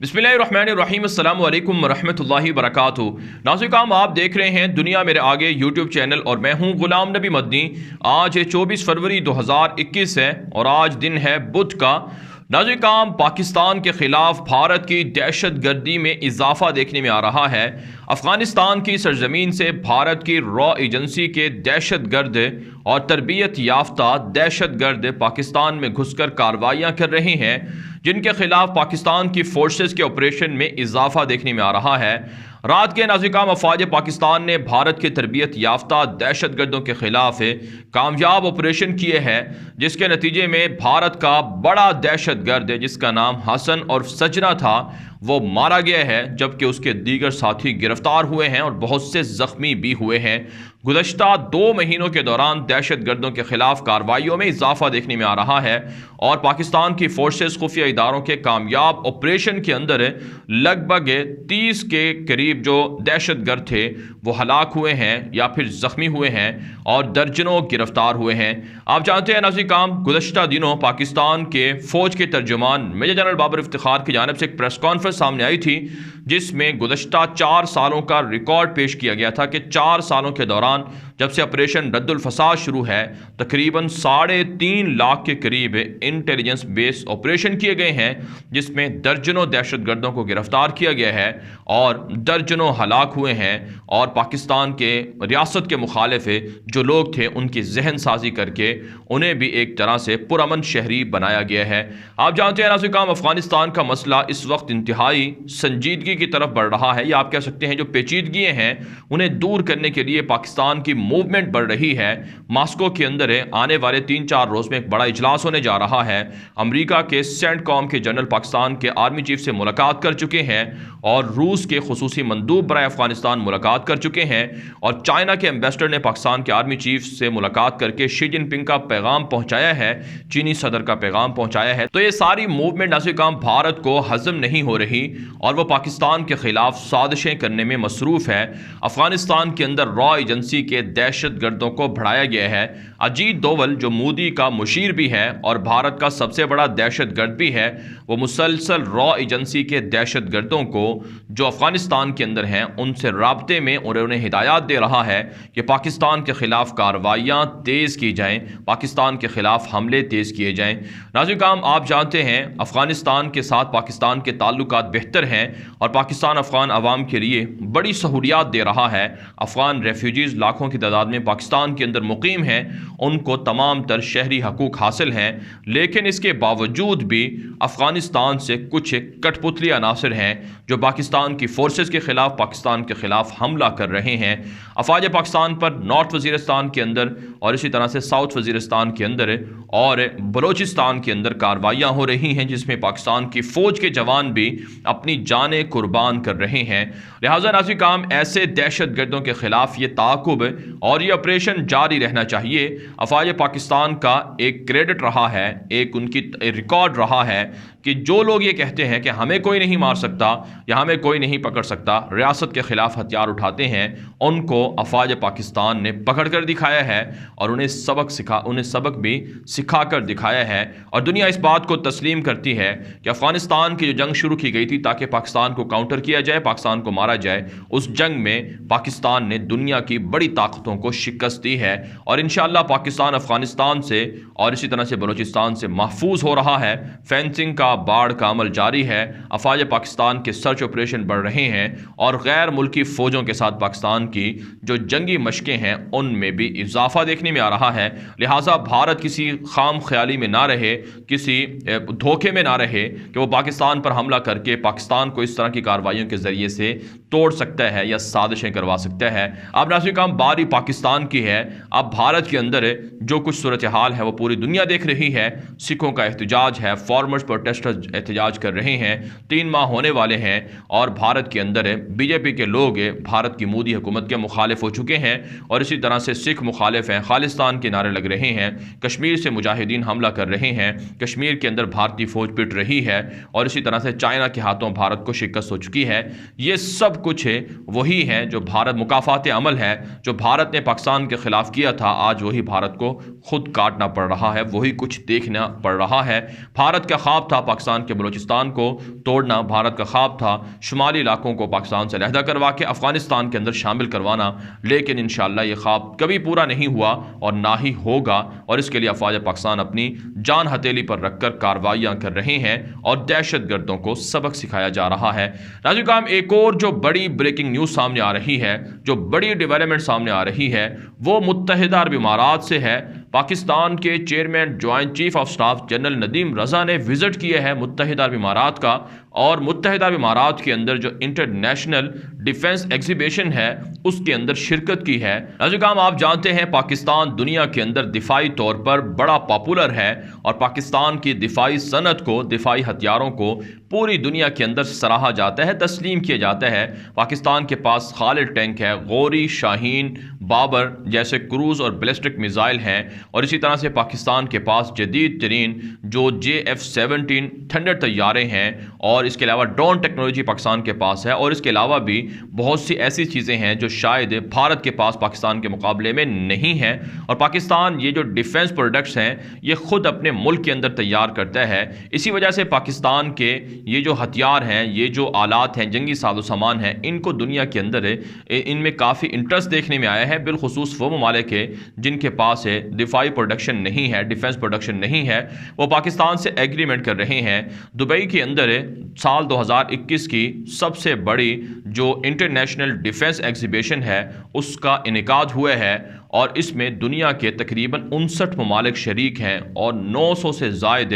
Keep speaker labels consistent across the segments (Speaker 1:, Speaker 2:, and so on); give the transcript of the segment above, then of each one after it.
Speaker 1: बिस्मिल्लाहिर्रहमानिर्रहीम अस्सलाम वालेकुम वरहमतुल्लाहि वबरकातुहू। नाज़रीन आप देख रहे हैं दुनिया मेरे आगे यूट्यूब चैनल और मैं हूं गुलाम नबी मदनी। आज 24 फरवरी 2021 है और आज दिन है बुध का। नाज़रीन पाकिस्तान के ख़िलाफ़ भारत की दहशत गर्दी में इजाफ़ा देखने में आ रहा है। अफ़गानिस्तान की सरजमीन से भारत की रॉ एजेंसी के दहशत गर्द और तरबियत याफ्ता दहशत गर्द पाकिस्तान में घुसकर कार्रवाइयाँ कर रहे हैं, जिनके खिलाफ पाकिस्तान की फोर्सेस के ऑपरेशन में इजाफा देखने में आ रहा है। रात के नाज़रीन अफवाज पाकिस्तान ने भारत के तरबियत याफ्ता दहशत गर्दों के खिलाफ कामयाब ऑपरेशन किए हैं, जिसके नतीजे में भारत का बड़ा दहशत गर्द जिसका नाम हसन और सजना था वो मारा गया है, जबकि उसके दीगर साथी गिरफ्तार हुए हैं और बहुत से जख्मी भी हुए हैं। गुज़श्ता 2 महीनों के दौरान दहशत गर्दों के खिलाफ कार्रवाइयों में इजाफा देखने में आ रहा है और पाकिस्तान की फोर्सेस खुफिया इदारों के कामयाब ऑपरेशन के अंदर लगभग 30 के करीब जो दहशत गर्द थे वो हलाक हुए हैं या फिर ज़ख्मी हुए हैं और दर्जनों गिरफ्तार हुए हैं। आप जानते हैं नाज़रीन, गुज़श्ता दिनों पाकिस्तान के फ़ौज के तर्जुमान मेजर जनरल बाबर इफ्तिखार की जानिब से एक प्रेस कॉन्फ्रेंस सामने आई थी, जिसमें गुज़श्ता 4 सालों का रिकॉर्ड पेश किया गया था कि 4 सालों के दौरान जब से ऑपरेशन रद्दुल फसाद शुरू है तकरीबन 3.5 लाख के करीब इंटेलिजेंस बेस्ड ऑपरेशन किए गए हैं, जिसमें दर्जनों दहशत गर्दों को गिरफ्तार किया गया है और दर्जनों हलाक हुए हैं और पाकिस्तान के रियासत के मुखालिफ जो लोग थे उनकी जहन साजी करके उन्हें भी एक तरह से पुरअमन शहरी बनाया गया है। आप जानते हैं नाज़रीन, अफगानिस्तान का मसला इस वक्त इंतहाई संजीदगी की तरफ बढ़ रहा है, या आप कह सकते हैं जो पेचीदगियाँ हैं उन्हें दूर करने के लिए पाकिस्तान की मूवमेंट बढ़ रही है। मास्को के अंदर आने वाले 3-4 रोज़ में एक बड़ा इजलास होने जा रहा है। अमेरिका के सेंटकॉम के जनरल पाकिस्तान के आर्मी चीफ से मुलाकात कर चुके हैं और रूस के खुसूसी मंदूब बराए अफगानिस्तान मुलाकात कर चुके हैं और चाइना के एम्बेसडर ने पाकिस्तान के आर्मी चीफ से मुलाकात करके शी जिनपिंग का पैगाम पहुंचाया है, चीनी सदर का पैगाम पहुंचाया है। तो ये सारी मूवमेंट नाज़रीन भारत को हजम नहीं हो रही और वो पाकिस्तान के खिलाफ साजिशें करने में मसरूफ़ है। अफगानिस्तान के अंदर रॉ एजेंसी के दहशत गर्दों को बढ़ाया गया है। अजीत डोवल जो मोदी का मुशीर भी है और भारत का सबसे बड़ा दहशत गर्द भी है, वो मुसलसल रॉ एजेंसी के दहशत गर्दों को जो अफगानिस्तान के अंदर हैं उनसे राब्ते में और उन्हें हिदायत दे रहा है कि पाकिस्तान के खिलाफ कार्रवाइयाँ तेज़ की जाएँ, पाकिस्तान के खिलाफ हमले तेज़ किए जाएँ। नाज़रीन आप जानते हैं अफगानिस्तान के साथ पाकिस्तान के ताल्लुकात बेहतर हैं और पाकिस्तान अफगान अवाम के लिए बड़ी सहूलियात दे रहा है। अफगान रेफ्यूजीज़ लाखों की तादाद में पाकिस्तान के अंदर मुकीम हैं, उनको तमाम तर शहरी हकूक़ हासिल हैं, लेकिन इसके बावजूद भी अफ़गानिस्तान से कुछ कठपुतली अनासर हैं जो पाकिस्तान की फ़ोर्सेस के ख़िलाफ़ पाकिस्तान के ख़िलाफ़ हमला कर रहे हैं। अफवाज पाकिस्तान पर नॉर्थ वज़ीरिस्तान के अंदर और इसी तरह से साउथ वज़ीरिस्तान के अंदर और बलोचिस्तान के अंदर कार्रवाइयाँ हो रही हैं, जिसमें पाकिस्तान की फ़ौज के जवान भी अपनी जानें कुर्बान कर रहे हैं। लिहाजा नाज़रीन ऐसे दहशत गर्दों के ख़िलाफ़ ये ताक़ुब और ये ऑपरेशन जारी रहना चाहिए। अफवाज पाकिस्तान का एक क्रेडिट रहा है, एक उनकी रिकॉर्ड रहा है कि जो लोग ये कहते हैं कि हमें कोई नहीं मार सकता या हमें कोई नहीं पकड़ सकता, रियासत के ख़िलाफ़ हथियार उठाते हैं, उनको अफवाज पाकिस्तान ने पकड़ कर दिखाया है और उन्हें सबक भी सिखा कर दिखाया है। और दुनिया इस बात को तस्लीम करती है कि अफ़गानिस्तान की जो जंग शुरू की गई थी ताकि पाकिस्तान को काउंटर किया जाए, पाकिस्तान को मारा जाए, उस जंग में पाकिस्तान ने दुनिया की बड़ी ताकतों को शिकस्त दी है और इंशाअल्लाह पाकिस्तान अफ़गानिस्तान से और इसी तरह से बलूचिस्तान से महफूज हो रहा है। फेंसिंग का बाढ़ का अमल जारी है, अफवाज पाकिस्तान के सर्च ऑपरेशन बढ़ रहे हैं और गैर मुल्की फ़ौजों के साथ पाकिस्तान की जो जंगी मशकें हैं उनमें भी इजाफा देखने में आ रहा है। लिहाजा भारत किसी खाम ख्याली में ना रहे, किसी धोखे में ना रहे कि वो पाकिस्तान पर हमला करके पाकिस्तान को इस तरह की कार्रवाइयों के ज़रिए से तोड़ सकता है या साजिशें करवा सकता है। अब नाज़रीन बारी पाकिस्तान की है। अब भारत के अंदर जो कुछ सूरत हाल है वो पूरी दुनिया देख रही है। सिखों का एहतजाज है, फार्मर्स प्रोटेस्टर्स एहतजाज कर रहे हैं, 3 माह होने वाले हैं और भारत के अंदर बीजेपी के लोग भारत की मोदी हुकूमत के मुखालिफ हो चुके हैं और इसी तरह से सिख मुखालिफ हैं, खालिस्तान के नारे लग रहे हैं, कश्मीर से मुजाहिदीन हमला कर रहे हैं, कश्मीर के अंदर भारतीय फ़ौज पिट रही है और इसी तरह से चाइना القاعدہ کے ہاتھوں بھارت کو شکست ہو چکی ہے. یہ سب کچھ وہی ہے جو بھارت مکافات عمل ہے جو بھارت نے پاکستان کے خلاف کیا تھا. آج وہی بھارت کو خود کاٹنا پڑ رہا ہے, وہی کچھ دیکھنا پڑ رہا ہے. بھارت کا خواب تھا پاکستان کے بلوچستان کو توڑنا, بھارت کا خواب تھا شمالی علاقوں کو پاکستان سے علیحدہ کروا کے افغانستان کے اندر شامل کروانا, لیکن انشاءاللہ یہ خواب کبھی پورا نہیں ہوا اور نہ ہی ہوگا. اور اس کے لیے افواج پاکستان اپنی جان ہتھیلی پر رکھ کر کارروائیاں کر رہے ہیں اور دہشت گردوں کو سبق سکھایا جا رہا ہے. ناظرین کرام, ایک اور جو بڑی بریکنگ نیوز سامنے آ رہی ہے, جو بڑی ڈیولپمنٹ سامنے آ رہی ہے, وہ متحدہ عرب امارات سے ہے. پاکستان کے chairman joint chief of staff general Nadeem Raza نے وزٹ کیا ہے متحدہ عرب امارات کا, اور متحدہ عرب امارات کے اندر جو انٹرنیشنل ڈیفنس ایگزیبیشن ہے اس کے اندر شرکت کی ہے. ناظرین کرام, آپ جانتے ہیں پاکستان دنیا کے اندر دفاعی طور پر بڑا پاپولر ہے اور پاکستان کی دفاعی صنعت کو, دفاعی ہتھیاروں کو پوری دنیا کے اندر سراہا جاتا ہے, تسلیم کیا جاتا ہے. پاکستان کے پاس خالد ٹینک ہے, غوری, شاہین, بابر جیسے کروز اور بیلسٹک میزائل ہیں, اور اسی طرح سے پاکستان کے پاس جدید ترین جو JF-17 تھنڈر طیارے ہیں, اور اس کے علاوہ ڈرون ٹیکنالوجی پاکستان کے پاس ہے. اور اس کے علاوہ بھی بہت سی ایسی چیزیں ہیں جو شاید بھارت کے پاس پاکستان کے مقابلے میں نہیں ہیں. اور پاکستان یہ جو ڈیفنس پروڈکٹس ہیں یہ خود اپنے ملک کے اندر تیار کرتا ہے. اسی وجہ سے پاکستان کے یہ جو ہتھیار ہیں, یہ جو آلات ہیں, جنگی ساز و سامان ہیں, ان کو دنیا کے اندر ان میں کافی انٹرسٹ دیکھنے میں آیا ہے. بالخصوص وہ ممالک ہے جن کے پاس دفاعی پروڈکشن نہیں ہے, ڈیفنس پروڈکشن نہیں ہے, وہ پاکستان سے ایگریمنٹ کر رہے ہیں. دبئی کے اندر سال 2021 کی سب سے بڑی جو انٹرنیشنل ڈیفنس ایگزیبیشن ہے اس کا انعقاد ہوا ہے, اور اس میں دنیا کے تقریباً 59 ممالک شریک ہیں, اور 900 سے زائد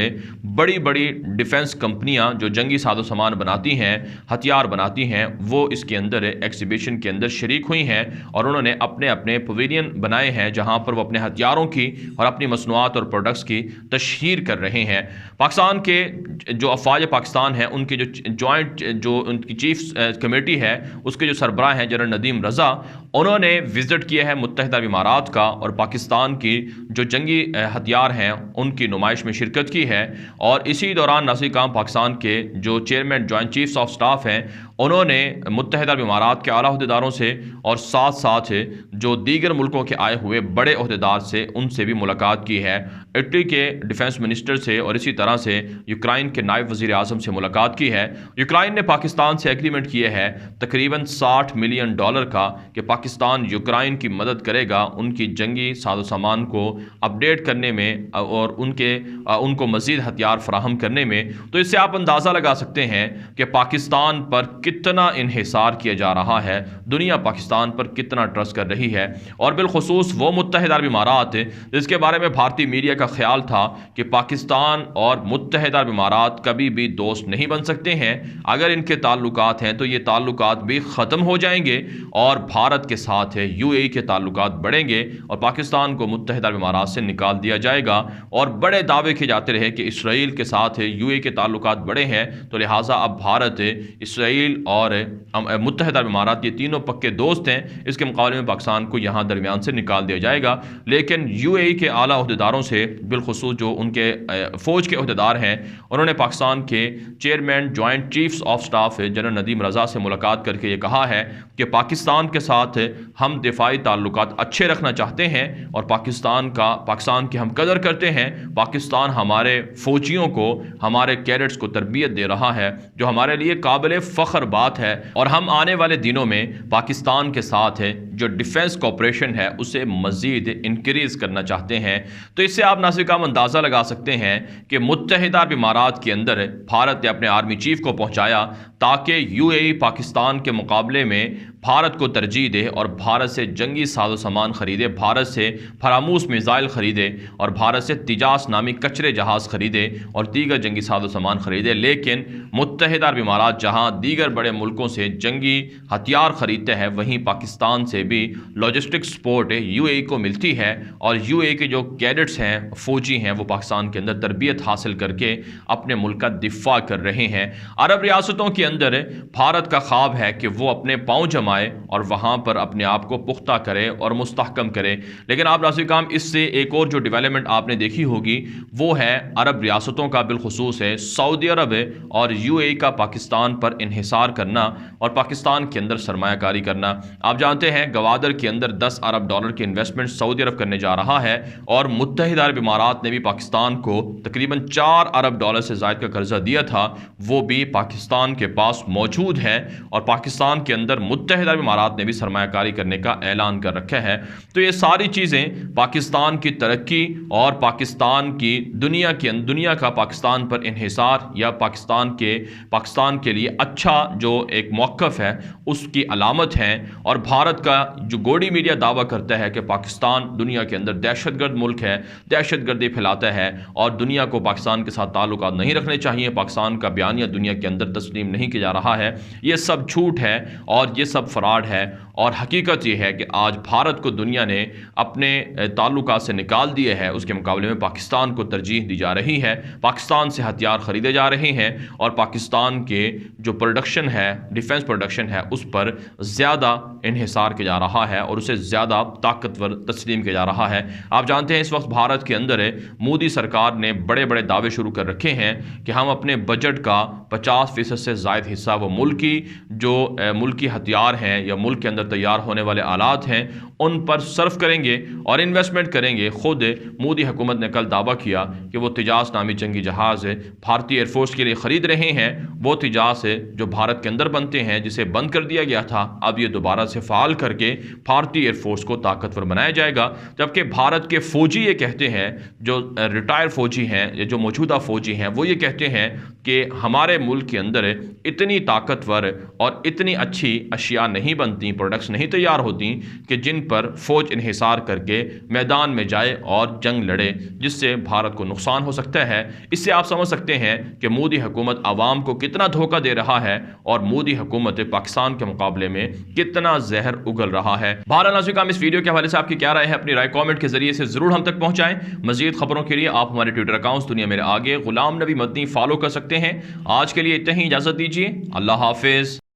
Speaker 1: بڑی بڑی ڈیفنس کمپنیاں جو جنگی ساز و سامان بناتی ہیں, ہتھیار بناتی ہیں, وہ اس کے اندر ایگزیبیشن کے اندر شریک ہوئی ہیں. اور انہوں نے اپنے اپنے پویلین بنائے ہیں جہاں پر وہ اپنے ہتھیاروں کی اور اپنی مصنوعات اور پروڈکٹس کی تشہیر کر رہے ہیں. پاکستان کے جو افواج پاکستان ہیں ان کے جو جوائنٹ جو ان کی چیف کمیٹی ہے اس کے جو سربراہ ہیں جنرل ندیم رضا, انہوں نے وزٹ کیا ہے متحدہ عرب امارات کا, اور پاکستان کی جو جنگی ہتھیار ہیں ان کی نمائش میں شرکت کی ہے. اور اسی دوران ناظرین کرام, پاکستان کے جو chairman joint chiefs of staff ہیں انہوں نے متحدہ عرب امارات کے اعلیٰ عہدیداروں سے اور ساتھ ساتھ جو دیگر ملکوں کے آئے ہوئے بڑے عہدیدار سے ان سے بھی ملاقات کی ہے. اٹلی کے ڈیفنس منسٹر سے اور اسی طرح سے یوکرائن کے نائب وزیر اعظم سے ملاقات کی ہے. یوکرائن نے پاکستان سے ایگریمنٹ کیا ہے تقریباً $60 ملین کا کہ پاکستان یوکرائن کی مدد کرے گا ان کی جنگی ساز و سامان کو اپڈیٹ کرنے میں اور ان کو مزید ہتھیار فراہم کرنے میں. تو اس سے آپ اندازہ لگا سکتے ہیں کہ پاکستان پر کتنا انحصار کیا جا رہا ہے, دنیا پاکستان پر کتنا ٹرسٹ کر رہی ہے. اور بالخصوص وہ متحدہ عرب امارات جس کے بارے میں بھارتی میڈیا کا خیال تھا کہ پاکستان اور متحدہ عرب امارات کبھی بھی دوست نہیں بن سکتے ہیں, اگر ان کے تعلقات ہیں تو یہ تعلقات بھی ختم ہو جائیں گے اور بھارت کے ساتھ UAE کے تعلقات بڑھیں گے اور پاکستان کو متحدہ عرب امارات سے نکال دیا جائے گا. اور بڑے دعوے کیے جاتے رہے کہ اسرائیل کے ساتھ UAE کے تعلقات بڑے ہیں, تو لہٰذا اب بھارت, اسرائیل اور متحدہ عرب امارات یہ تینوں پکے دوست ہیں, اس کے مقابلے میں پاکستان کو یہاں درمیان سے نکال دیا جائے گا. لیکن UAE کے اعلیٰ عہدیداروں سے, بالخصوص جو ان کے فوج کے عہدیدار ہیں, انہوں نے پاکستان کے chairman joint chiefs of staff general Nadeem Raza سے ملاقات کر کے یہ کہا ہے کہ پاکستان کے ساتھ ہم دفاعی تعلقات اچھے رکھنا چاہتے ہیں اور پاکستان کی ہم قدر کرتے ہیں. پاکستان ہمارے فوجیوں کو, ہمارے کیڈٹس کو تربیت دے رہا ہے جو ہمارے لیے قابل فخر بات ہے, اور ہم آنے والے دنوں میں پاکستان کے ساتھ جو ڈیفنس کوپریشن ہے اسے مزید انکریز کرنا چاہتے ہیں. تو اس سے آپ ناظرین کرام اندازہ لگا سکتے ہیں کہ متحدہ عرب امارات کے اندر بھارت نے اپنے آرمی چیف کو پہنچایا تاکہ UAE پاکستان کے مقابلے میں بھارت کو ترجیح دے اور بھارت سے جنگی ساز و سامان خریدے, بھارت سے فراموش میزائل خریدے اور بھارت سے تیجاس نامی کچرے جہاز خریدے اور دیگر جنگی ساز و سامان خریدے. لیکن متحدہ عرب امارات جہاں دیگر بڑے ملکوں سے جنگی ہتھیار خریدتے ہیں, وہیں پاکستان سے भी लॉजिस्टिक सपोर्ट UAE को मिलती है और UAE के जो कैडेट्स हैं, फ़ौजी हैं, वो पाकिस्तान के अंदर तरबियत हासिल करके अपने मुल्क का दिफा कर रहे हैं। अरब रियासतों के अंदर भारत का ख्वाब है कि वो अपने पाँव जमाए और वहाँ पर अपने आप को पुख्ता करे और मुस्तहकम करे। लेकिन आप नाज़रीन काम, इससे एक और जो डेवलपमेंट आपने देखी होगी वो है अरब रियासतों का, बिलखुसूस है सऊदी अरब और UAE का पाकिस्तान पर इन्हिसार करना और पाकिस्तान के अंदर सरमायाकारी करना। आप जानते हैं गवादर के अंदर $10 अरब की इन्वेस्टमेंट सऊदी अरब करने जा रहा है और मुत्तहिदा अरब इमारात ने भी पाकिस्तान को तकरीबन $4 अरब से ज़ायद का कर्जा दिया था, वो भी पाकिस्तान के पास मौजूद है और पाकिस्तान के अंदर मुत्तहिदा अरब इमारात ने भी सरमायाकारी करने का ऐलान कर रखा है। तो ये सारी चीज़ें पाकिस्तान की तरक्की और पाकिस्तान की दुनिया का पाकिस्तान पर इन्हिसार या पाकिस्तान के लिए अच्छा जो एक मौक़िफ़ है उसकी अलामत है। और भारत का जो गोडी मीडिया दावा करता है कि पाकिस्तान दुनिया के अंदर दहशतगर्द मुल्क है, दहशतगर्दी फैलाता है और दुनिया को पाकिस्तान के साथ ताल्लुकात नहीं रखने चाहिए, पाकिस्तान का बयानिया दुनिया के अंदर तस्लीम नहीं किया जा रहा है, ये सब झूठ है और ये सब फ्रॉड है। और हकीकत ये है कि आज भारत को दुनिया ने अपने ताल्लुकात से निकाल दिए है, उसके मुकाबले में पाकिस्तान को तरजीह दी जा रही है, पाकिस्तान से हथियार ख़रीदे जा रहे हैं और पाकिस्तान के जो प्रोडक्शन है, डिफेंस प्रोडक्शन है, उस पर ज़्यादा इन्हिसार किया जा रहा है और उसे ज़्यादा ताकतवर तस्लीम किया जा रहा है। आप जानते हैं इस वक्त भारत के अंदर मोदी सरकार ने बड़े बड़े दावे शुरू कर रखे हैं कि हम अपने बजट का 50% से ज़ायद हिस्सा वो मुल्की हथियार हैं या मुल्क के अंदर तैयार होने वाले आलात हैं उन पर सर्फ करेंगे और इन्वेस्टमेंट करेंगे। खुद मोदी हुकूमत ने कल दावा किया कि वो तेजास नामी जंगी जहाज़ भारतीय एयरफोर्स के लिए ख़रीद रहे हैं। वो तेजास जो भारत के अंदर बनते हैं, जिसे बंद कर दिया गया था, अब ये दोबारा से फ़ाल करके भारतीय एयरफोर्स को ताकतवर बनाया जाएगा। जबकि भारत के फ़ौजी ये कहते हैं, जो रिटायर फ़ौजी हैं या जो मौजूदा फ़ौजी हैं, वो ये कहते हैं कि हमारे मुल्क के अंदर इतनी ताकतवर और इतनी अच्छी अशिया नहीं बनती, प्रोडक्ट्स नहीं तैयार होती कि जिन पर फ़ौज इन्हिसार करके मैदान में जाए और जंग लड़े, जिससे भारत को नुकसान हो सकता है। इससे आप समझ सकते हैं कि मोदी हुकूमत आवाम को कितना धोखा दे रहा है और मोदी हुकूमत पाकिस्तान के मुकाबले में कितना जहर उगल रहा है। बहरहाल नाज़रीन काम, इस वीडियो के हवाले से आपकी क्या राय है, अपनी राय कमेंट के जरिए से ज़रूर हम तक पहुँचाएँ। मज़ीद खबरों के लिए आप हमारे ट्विटर अकाउंट्स दुनिया मेरे आगे गुलाम नबी मदनी फॉलो कर सकते हैं। आज के लिए इतना ही, इजाज़त दीजिए। अल्लाह हाफिज़।